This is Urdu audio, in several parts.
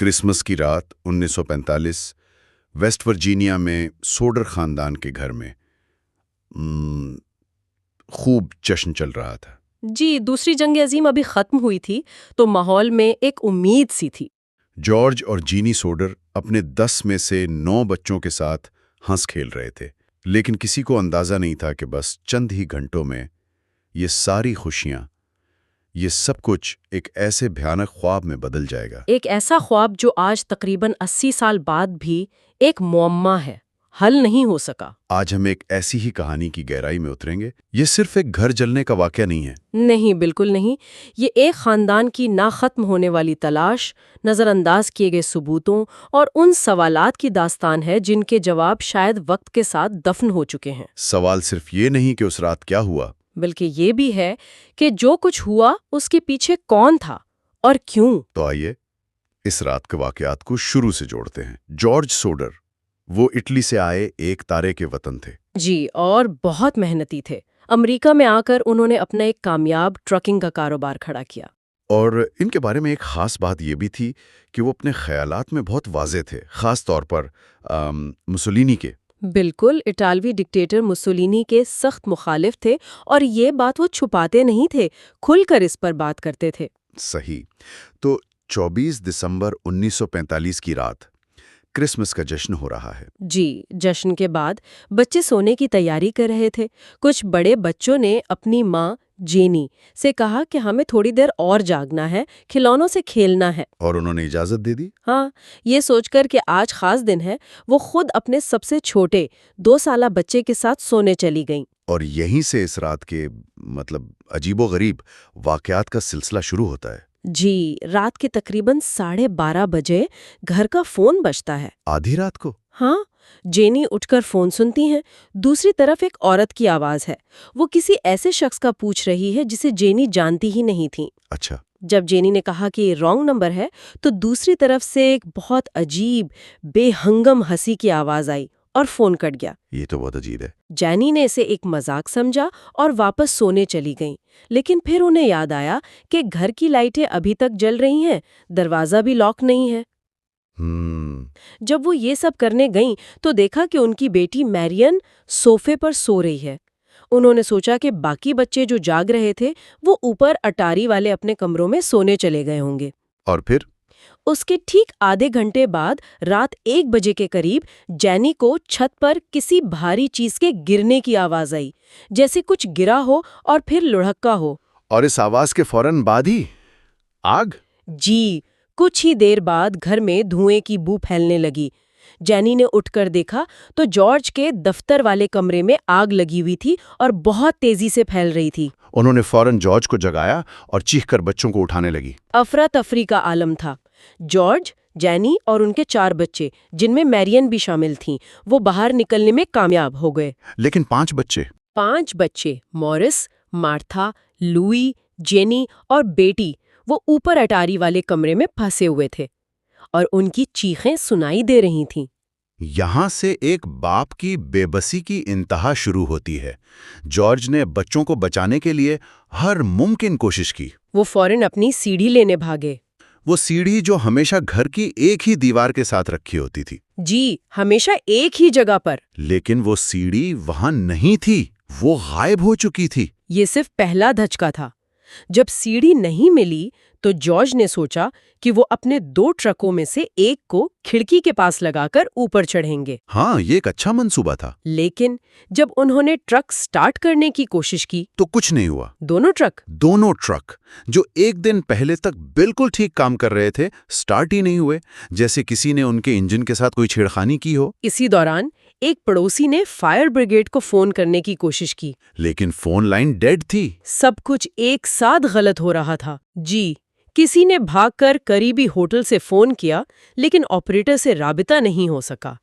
کرسمس کی رات 1945 ویسٹ ورجینیا میں سوڈر خاندان کے گھر میں خوب جشن چل رہا تھا۔ جی، دوسری جنگ عظیم ابھی ختم ہوئی تھی تو ماحول میں ایک امید سی تھی۔ جارج اور جینی سوڈر اپنے 10 میں سے 9 بچوں کے ساتھ ہنس کھیل رہے تھے، لیکن کسی کو اندازہ نہیں تھا کہ بس چند ہی گھنٹوں میں یہ ساری خوشیاں، یہ سب کچھ ایک ایسے بھیانک خواب میں بدل جائے گا۔ ایک ایسا خواب جو آج تقریباً 80 سال بعد بھی ایک معمہ ہے، حل نہیں ہو سکا۔ آج ہم ایک ایسی ہی کہانی کی گہرائی میں اتریں گے۔ یہ صرف ایک گھر جلنے کا واقعہ نہیں ہے۔ نہیں، بالکل نہیں۔ یہ ایک خاندان کی نہ ختم ہونے والی تلاش، نظر انداز کیے گئے ثبوتوں اور ان سوالات کی داستان ہے جن کے جواب شاید وقت کے ساتھ دفن ہو چکے ہیں۔ سوال صرف یہ نہیں کہ اس رات کیا ہوا، بلکہ یہ بھی ہے کہ جو کچھ ہوا اس کے پیچھے کون تھا اور کیوں۔ تو آئیے اس رات کے واقعات کو شروع سے جوڑتے ہیں۔ جارج سوڈر وہ اٹلی سے آئے ایک تارے کے وطن تھے۔ جی، اور بہت محنتی تھے۔ امریکہ میں آ کر انہوں نے اپنا ایک کامیاب ٹرکنگ کا کاروبار کھڑا کیا۔ اور ان کے بارے میں ایک خاص بات یہ بھی تھی کہ وہ اپنے خیالات میں بہت واضح تھے، خاص طور پر مسولینی کے۔ بالکل، اٹالوی ڈکٹیٹر مسولینی کے سخت مخالف تھے اور یہ بات وہ چھپاتے نہیں تھے، کھل کر اس پر بات کرتے تھے۔ صحیح۔ تو 24 دسمبر 1945 کی رات کرسمس کا جشن ہو رہا ہے۔ جی، جشن کے بعد بچے سونے کی تیاری کر رہے تھے۔ کچھ بڑے بچوں نے اپنی ماں جینی سے کہا کہ ہمیں تھوڑی دیر اور جاگنا ہے، کھلونوں سے کھیلنا ہے۔ اور انہوں نے اجازت دے دی۔ ہاں، یہ سوچ کر کہ آج خاص دن ہے، وہ خود اپنے سب سے چھوٹے 2 سالہ بچے کے ساتھ سونے چلی گئیں۔ اور یہیں سے اس رات کے عجیب و غریب واقعات کا سلسلہ شروع ہوتا ہے۔ جی، رات کے تقریباً 12:30 بجے گھر کا فون بجتا ہے۔ آدھی رات کو؟ ہاں، جینی اٹھ کر فون سنتی ہیں۔ دوسری طرف ایک عورت کی آواز ہے۔ وہ کسی ایسے شخص کا پوچھ رہی ہے جسے جینی جانتی ہی نہیں تھی۔ اچھا۔ جب جینی نے کہا کہ یہ رانگ نمبر ہے تو دوسری طرف سے ایک بہت عجیب بے ہنگم ہنسی کی آواز آئی اور فون کٹ گیا۔ یہ تو بہت عجیب ہے۔ جینی نے اسے ایک مذاق سمجھا اور واپس سونے چلی گئیں، لیکن پھر انہیں یاد آیا کہ گھر کی لائٹیں ابھی تک جل رہی ہیں، دروازہ بھی لاک نہیں ہے۔ جب وہ یہ سب کرنے گئیں تو دیکھا کہ ان کی بیٹی میرین صوفے پر سو رہی ہے۔ انہوں نے سوچا کہ باقی بچے جو جاگ رہے تھے وہ اوپر اٹاری والے اپنے کمروں میں سونے چلے گئے ہوں گے۔ اور پھر اس کے ٹھیک آدھے گھنٹے بعد رات 1 بجے کے قریب جینی کو چھت پر کسی بھاری چیز کے گرنے کی آواز آئی، جیسے کچھ گرا ہو اور پھر لڑھکا ہو۔ اور اس آواز کے فوراً بعد ہی آگ؟ جی، کچھ ہی دیر بعد گھر میں دھوئیں کی بو پھیلنے لگی۔ جینی نے اٹھ کر دیکھا تو جارج کے دفتر والے کمرے میں آگ لگی ہوئی تھی اور بہت تیزی سے پھیل رہی تھی۔ انہوں نے فوراً جارج کو جگایا اور چیخ کر بچوں کو اٹھانے لگی۔ افراتفری کا عالم تھا۔ جارج، جینی اور ان کے 4 بچے، جن میں میرین بھی شامل تھیں، وہ باہر نکلنے میں کامیاب ہو گئے۔ لیکن 5 بچے؟ 5 بچے، مورس، مارتھا، لوئی، جینی اور بیٹی، وہ اوپر اٹاری والے کمرے میں پھنسے ہوئے تھے اور ان کی چیخیں سنائی دے رہی تھیں۔ یہاں سے ایک باپ کی بے بسی کی انتہا شروع ہوتی ہے۔ جارج نے بچوں کو بچانے کے لیے ہر ممکن کوشش کی۔ وہ فوراً اپنی سیڑھی لینے بھاگے۔ وہ سیڑھی جو ہمیشہ گھر کی ایک ہی دیوار کے ساتھ رکھی ہوتی تھی۔ جی، ہمیشہ ایک ہی جگہ پر۔ لیکن وہ سیڑھی وہاں نہیں تھی، وہ غائب ہو چکی تھی۔ یہ صرف پہلا دھچکا تھا۔ جب سیڑھی نہیں ملی تو جارج نے سوچا کہ وہ اپنے 2 ٹرکوں میں سے ایک کو کھڑکی کے پاس لگا کر اوپر چڑھیں گے۔ ہاں، یہ ایک اچھا منصوبہ تھا۔ لیکن جب انہوں نے ٹرک سٹارٹ کرنے کی کوشش کی تو کچھ نہیں ہوا۔ دونوں ٹرک جو ایک دن پہلے تک بالکل ٹھیک کام کر رہے تھے، سٹارٹ ہی نہیں ہوئے، جیسے کسی نے ان کے انجن کے ساتھ کوئی چھیڑخانی کی ہو۔ اسی دوران ایک پڑوسی نے فائر بریگیڈ کو فون کرنے کی کوشش کی، لیکن فون لائن ڈیڈ تھی۔ سب کچھ ایک ساتھ غلط ہو رہا تھا۔ جی، کسی نے بھاگ کر قریبی ہوٹل سے فون کیا، لیکن آپریٹر سے رابطہ نہیں ہو سکا۔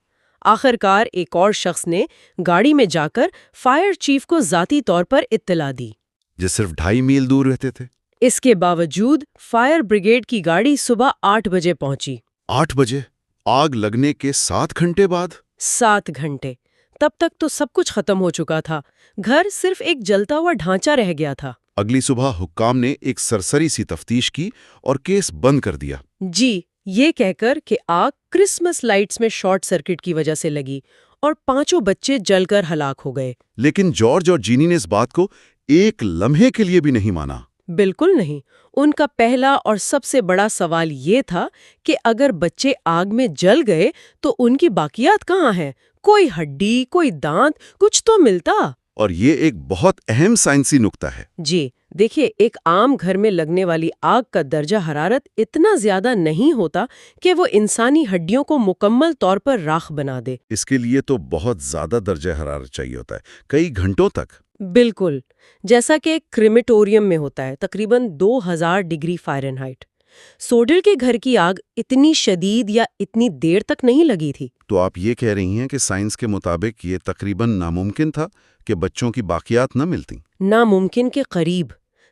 آخرکار ایک اور شخص نے گاڑی میں جا کر فائر چیف کو ذاتی طور پر اطلاع دی، جو صرف 2.5 میل دور رہتے تھے۔ اس کے باوجود فائر بریگیڈ کی گاڑی صبح 8 بجے پہنچی۔ 8 بجے؟ آگ لگنے کے 7 گھنٹے بعد؟ 7 گھنٹے! تب تک تو سب کچھ ختم ہو چکا تھا، گھر صرف ایک جلتا ہوا ڈھانچہ رہ گیا تھا۔ اگلی صبح حکام نے ایک سرسری سی تفتیش کی اور کیس بند کر دیا۔ جی، یہ کہہ کر کہ آگ کرسمس لائٹس میں شارٹ سرکٹ کی وجہ سے لگی اور 5 بچے جل کر ہلاک ہو گئے۔ لیکن جارج اور جینی نے اس بات کو ایک لمحے کے لیے بھی نہیں مانا۔ بالکل نہیں۔ ان کا پہلا اور سب سے بڑا سوال یہ تھا کہ اگر بچے آگ میں جل گئے تو ان کی باقیات کہاں ہیں؟ کوئی ہڈی، کوئی دانت، کچھ تو ملتا۔ اور یہ ایک بہت اہم سائنسی نکتہ ہے۔ جی دیکھیے، ایک عام گھر میں لگنے والی آگ کا درجہ حرارت اتنا زیادہ نہیں ہوتا کہ وہ انسانی ہڈیوں کو مکمل طور پر راکھ بنا دے۔ اس کے لیے تو بہت زیادہ درجہ حرارت چاہیے ہوتا ہے، کئی گھنٹوں تک۔ بالکل، جیسا کہ کریمیٹوریم میں ہوتا ہے، تقریباً 2000 ڈگری فahrenheit۔ سوڈر کے گھر کی آگ اتنی شدید یا اتنی دیر تک نہیں لگی تھی۔ تو آپ یہ کہہ رہی ہیں کہ سائنس کے مطابق یہ تقریباً ناممکن تھا کہ بچوں کی باقیات نہ ملتی؟ ناممکن کے قریب۔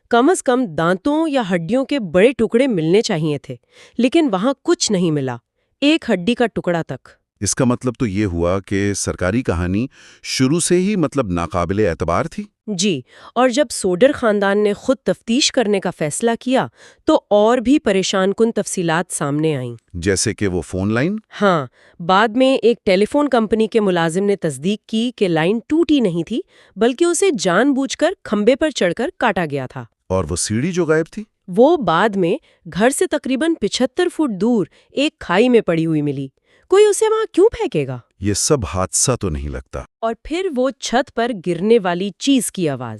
کم از کم دانتوں یا ہڈیوں کے بڑے ٹکڑے ملنے چاہیے تھے، لیکن وہاں کچھ نہیں ملا، ایک ہڈی کا ٹکڑا تک۔ اس کا مطلب تو یہ ہوا کہ سرکاری کہانی شروع سے ہی ناقابل اعتبار تھی؟ جی، اور جب سوڈر خاندان نے خود تفتیش کرنے کا فیصلہ کیا تو اور بھی پریشان کن تفصیلات سامنے آئیں۔ جیسے کہ وہ فون لائن؟ ہاں، بعد میں ایک ٹیلی فون کمپنی کے ملازم نے تصدیق کی کہ لائن ٹوٹی نہیں تھی، بلکہ اسے جان بوجھ کر کھمبے پر چڑھ کر کاٹا گیا تھا۔ اور وہ سیڑھی جو غائب تھی؟ وہ بعد میں گھر سے تقریباً 75 فٹ دور ایک کھائی میں پڑی ہوئی ملی۔ کوئی اسے وہاں کیوں پھینکے گا؟ یہ سب حادثہ تو نہیں لگتا۔ اور پھر وہ چھت پر گرنے والی چیز کی آواز۔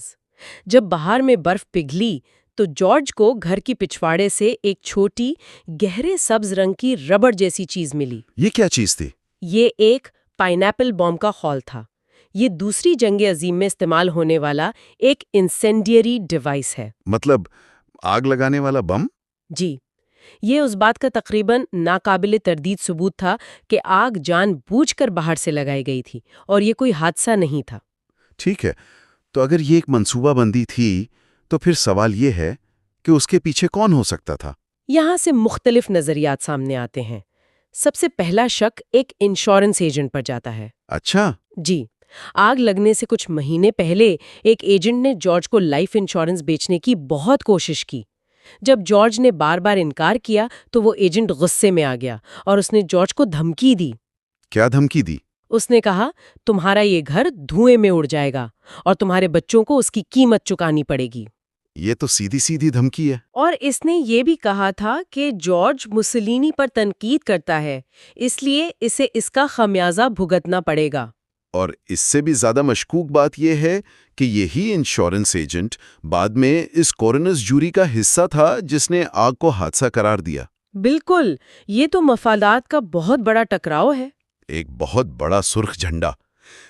جب بہار میں برف پگھلی تو جارج کو گھر کی پچھواڑے سے ایک چھوٹی، گہرے سبز رنگ کی ربڑ جیسی چیز ملی۔ یہ کیا چیز تھی؟ یہ ایک پائنیپل بم کا خول تھا۔ یہ دوسری جنگ عظیم میں استعمال ہونے والا ایک انسینڈیری ڈیوائس ہے۔ مطلب آگ لگانے والا بم؟ جی، یہ اس بات کا تقریباً ناقابل تردید ثبوت تھا کہ آگ جان بوجھ کر باہر سے لگائی گئی تھی اور یہ کوئی حادثہ نہیں تھا۔ ٹھیک ہے، تو اگر یہ ایک منصوبہ بندی تھی تو پھر سوال یہ ہے کہ اس کے پیچھے کون ہو سکتا تھا؟ یہاں سے مختلف نظریات سامنے آتے ہیں۔ سب سے پہلا شک ایک انشورنس ایجنٹ پر جاتا ہے۔ اچھا۔ جی، آگ لگنے سے کچھ مہینے پہلے ایک ایجنٹ نے جارج کو لائف انشورنس بیچنے کی بہت کوشش کی۔ جب جارج نے بار بار انکار کیا تو وہ ایجنٹ غصے میں آ گیا اور اس نے جارج کو دھمکی دی۔ کیا دھمکی دی؟ اس نے کہا، تمہارا یہ گھر دھوئیں میں اڑ جائے گا اور تمہارے بچوں کو اس کی قیمت چکانی پڑے گی۔ یہ تو سیدھی سیدھی دھمکی ہے۔ اور اس نے یہ بھی کہا تھا کہ جارج مسولینی پر تنقید کرتا ہے، اس لیے اسے اس کا خمیازہ بھگتنا پڑے گا۔ اور اس سے بھی زیادہ مشکوک بات یہ ہے کہ یہی انشورنس ایجنٹ بعد میں اس کورنرز جوری کا حصہ تھا جس نے آگ کو حادثہ قرار دیا۔ بالکل، یہ تو مفادات کا بہت بڑا ٹکراؤ ہے۔ ایک بہت بڑا سرخ جھنڈا۔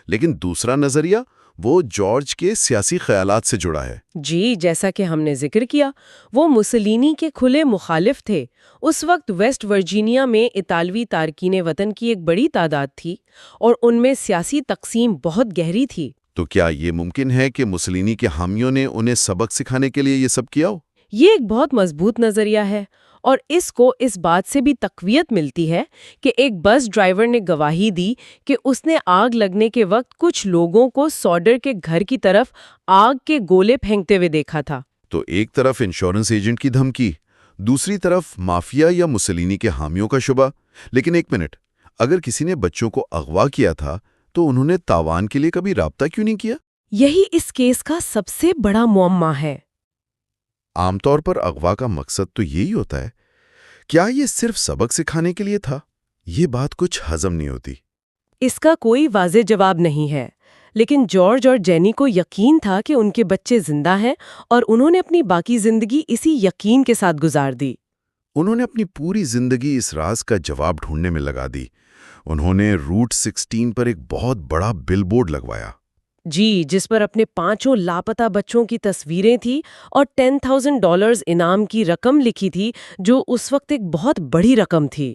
لیکن دوسرا نظریہ وہ جارج کے سیاسی خیالات سے جڑا ہے۔ جی، جیسا کہ ہم نے ذکر کیا، وہ مسولینی کے کھلے مخالف تھے۔ اس وقت ویسٹ ورجینیا میں اطالوی تارکین وطن کی ایک بڑی تعداد تھی اور ان میں سیاسی تقسیم بہت گہری تھی۔ تو کیا یہ ممکن ہے کہ مسولینی کے حامیوں نے انہیں سبق سکھانے کے لیے یہ سب کیا ہو؟ یہ ایک بہت مضبوط نظریہ ہے اور اس کو اس بات سے بھی تقویت ملتی ہے کہ ایک بس ڈرائیور نے گواہی دی کہ اس نے آگ لگنے کے وقت کچھ لوگوں کو سوڈر کے گھر کی طرف آگ کے گولے پھینکتے ہوئے دیکھا تھا۔ تو ایک طرف انشورنس ایجنٹ کی دھمکی، دوسری طرف مافیا یا مسولینی کے حامیوں کا شبہ۔ لیکن ایک منٹ، اگر کسی نے بچوں کو اغوا کیا تھا تو انہوں نے تاوان کے لیے کبھی رابطہ کیوں نہیں کیا؟ یہی اس کیس کا سب سے بڑا معمہ ہے۔ عام طور پر اغوا کا مقصد تو یہی ہوتا ہے۔ کیا یہ صرف سبق سکھانے کے لیے تھا؟ یہ بات کچھ ہضم نہیں ہوتی۔ اس کا کوئی واضح جواب نہیں ہے، لیکن جارج اور جینی کو یقین تھا کہ ان کے بچے زندہ ہیں اور انہوں نے اپنی باقی زندگی اسی یقین کے ساتھ گزار دی۔ انہوں نے اپنی پوری زندگی اس راز کا جواب ڈھونڈنے میں لگا دی۔ انہوں نے روٹ 16 پر ایک بہت بڑا بل بورڈ لگوایا۔ جی، جس پر اپنے 5 لاپتہ بچوں کی تصویریں تھیں اور $10,000 انعام کی رقم لکھی تھی، جو اس وقت ایک بہت بڑی رقم تھی۔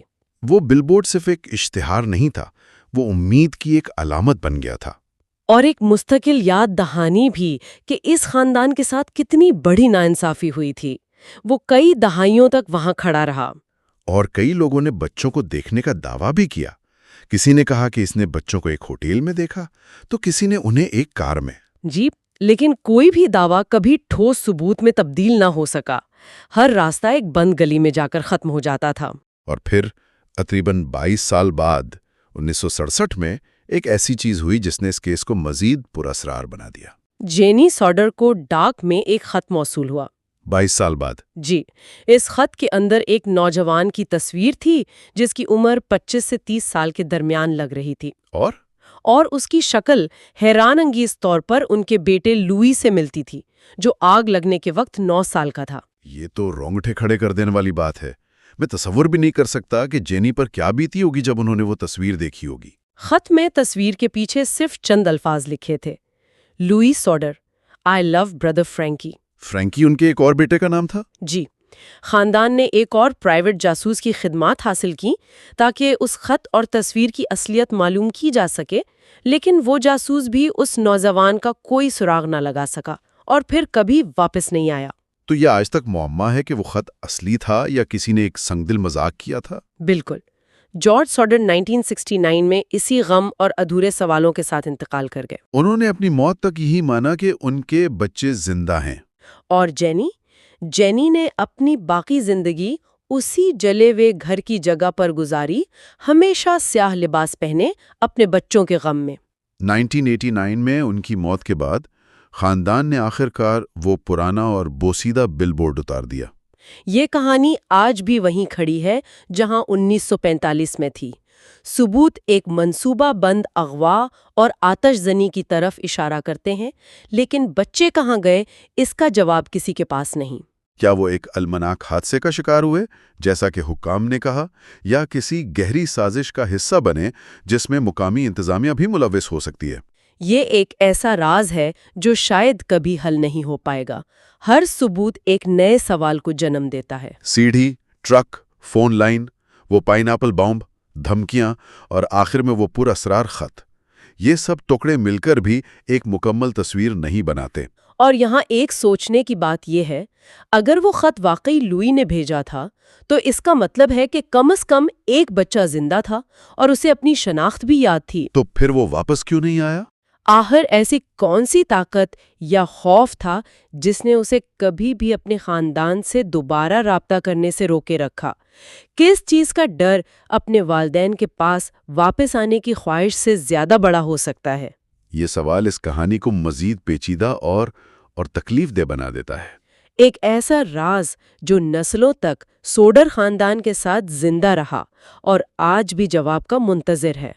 وہ بل بورڈ صرف ایک اشتہار نہیں تھا، وہ امید کی ایک علامت بن گیا تھا۔ اور ایک مستقل یاد دہانی بھی کہ اس خاندان کے ساتھ کتنی بڑی ناانصافی ہوئی تھی۔ وہ کئی دہائیوں تک وہاں کھڑا رہا۔ اور کئی لوگوں نے بچوں کو دیکھنے کا دعویٰ بھی کیا۔ کسی نے کہا کہ اس نے بچوں کو ایک ہوٹل میں دیکھا، تو کسی نے انہیں ایک کار میں۔ جی، لیکن کوئی بھی دعویٰ کبھی ٹھوس ثبوت میں تبدیل نہ ہو سکا۔ ہر راستہ ایک بند گلی میں جا کر ختم ہو جاتا تھا۔ اور پھر تقریباً 22 سال بعد 1967 میں ایک ایسی چیز ہوئی جس نے اس کیس کو مزید پراسرار بنا دیا۔ جینی سوڈر کو ڈاک میں ایک خط موصول ہوا۔ 22 سال بعد؟ جی، اس خط کے اندر ایک نوجوان کی تصویر تھی جس کی عمر 25 سے 30 سال کے درمیان لگ رہی تھی، اور اس کی شکل حیران انگیز طور پر ان کے بیٹے لوئی سے ملتی تھی جو آگ لگنے کے وقت 9 سال کا تھا۔ یہ تو رونگٹے کھڑے کر دینے والی بات ہے۔ میں تصور بھی نہیں کر سکتا کہ جینی پر کیا بیتی ہوگی جب انہوں نے وہ تصویر دیکھی ہوگی۔ خط میں تصویر کے پیچھے صرف چند الفاظ لکھے تھے: لوئی سوڈر، آئی لو بردر فرینکی۔ فرینکی ان کے ایک اور بیٹے کا نام تھا؟ جی، خاندان نے ایک اور پرائیویٹ جاسوس کی خدمات حاصل کی تاکہ اس خط اور تصویر کی اصلیت معلوم کی جا سکے، لیکن وہ جاسوس بھی اس نوجوان کا کوئی سراغ نہ لگا سکا اور پھر کبھی واپس نہیں آیا۔ تو یہ آج تک معمہ ہے کہ وہ خط اصلی تھا یا کسی نے ایک سنگدل مذاق کیا تھا؟ بالکل۔ جارج سوڈر 1969 میں اسی غم اور ادھورے سوالوں کے ساتھ انتقال کر گئے۔ انہوں نے اپنی موت تک یہی مانا کہ ان کے بچے زندہ ہیں۔ اور جینی نے اپنی باقی زندگی اسی جلے ہوئے گھر کی جگہ پر گزاری، ہمیشہ سیاہ لباس پہنے اپنے بچوں کے غم میں۔ 1989 میں ان کی موت کے بعد خاندان نے آخر کار وہ پرانا اور بوسیدہ بل بورڈ اتار دیا۔ یہ کہانی آج بھی وہیں کھڑی ہے جہاں 1945 میں تھی۔ ثبوت ایک منصوبہ بند اغوا اور آتش زنی کی طرف اشارہ کرتے ہیں، لیکن بچے کہاں گئے اس کا جواب کسی کے پاس نہیں۔ کیا وہ ایک المناک حادثے کا شکار ہوئے جیسا کہ حکام نے کہا، یا کسی گہری سازش کا حصہ بنے جس میں مقامی انتظامیہ بھی ملوث ہو سکتی ہے؟ یہ ایک ایسا راز ہے جو شاید کبھی حل نہیں ہو پائے گا۔ ہر ثبوت ایک نئے سوال کو جنم دیتا ہے۔ سیڑھی، ٹرک، فون لائن، وہ پائن ایپل بامب، دھمکیاں، اور آخر میں وہ پراسرار خط، یہ سب ٹکڑے مل کر بھی ایک مکمل تصویر نہیں بناتے۔ اور یہاں ایک سوچنے کی بات یہ ہے، اگر وہ خط واقعی لوئی نے بھیجا تھا تو اس کا مطلب ہے کہ کم از کم ایک بچہ زندہ تھا اور اسے اپنی شناخت بھی یاد تھی۔ تو پھر وہ واپس کیوں نہیں آیا؟ آخر ایسی کون سی طاقت یا خوف تھا جس نے اسے کبھی بھی اپنے خاندان سے دوبارہ رابطہ کرنے سے روکے رکھا؟ کس چیز کا ڈر اپنے والدین کے پاس واپس آنے کی خواہش سے زیادہ بڑا ہو سکتا ہے؟ یہ سوال اس کہانی کو مزید پیچیدہ اور تکلیف دہ بنا دیتا ہے۔ ایک ایسا راز جو نسلوں تک سوڈر خاندان کے ساتھ زندہ رہا اور آج بھی جواب کا منتظر ہے۔